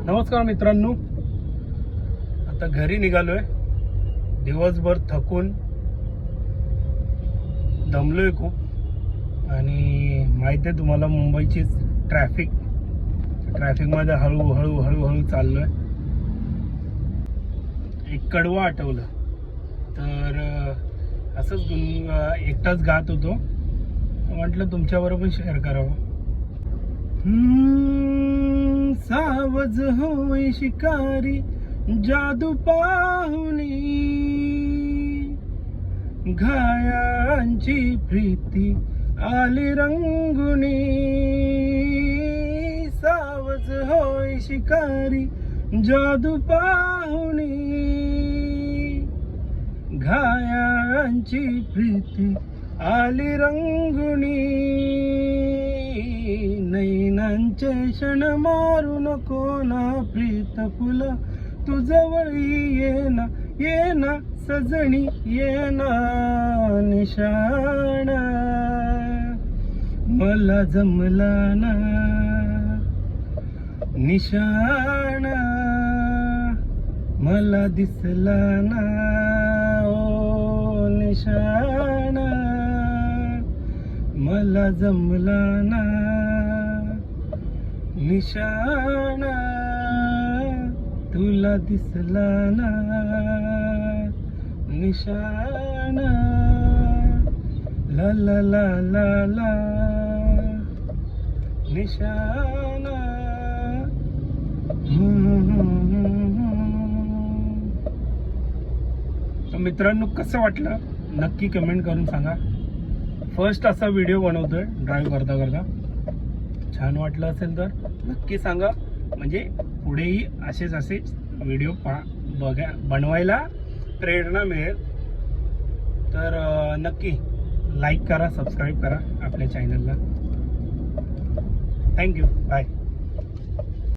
नमस्कार मित्रांनो, आता घरी निघालोय. दिवसभर थकून दमलोय खूप. आणि माहिती आहे तुम्हाला मुंबईची ट्रॅफिकमध्ये हळूहळू चाललोय. एक कडवं आठवलं तर असंच एकटाच गात होतो. म्हटलं तुमच्याबरोबर शेअर करावं. सावज होई शिकारी जादू पाहुनी, घायांची प्रीती आली रंगुनी. सावज होई शिकारी जादू पाहुनी, घायांची प्रीती आली रंगुनी. नैनांचे क्षण मारू नको ना प्रीत फुला, तू जवळी येना सजणी येना. निशाणा मला जमला ना, निशाणा मला दिसला ना. ओ निशाणा मला जमला ना, निशाणा तुला दिसला ना. निशाणा ला ला ला ला ला, निशाणा. तर मित्रांनो, कसं वाटलं नक्की कमेंट करून सांगा. फर्स्ट असा व्हिडिओ बनवतोय ड्राईव्ह करता करता. छान वाटलं असेल तर नक्की सांगा, म्हणजे पुढेही असेच व्हिडिओ बनवायला प्रेरणा मिळेल. तर नक्की लाईक करा, सबस्क्राईब करा आपल्या चॅनलला. Thank you, bye.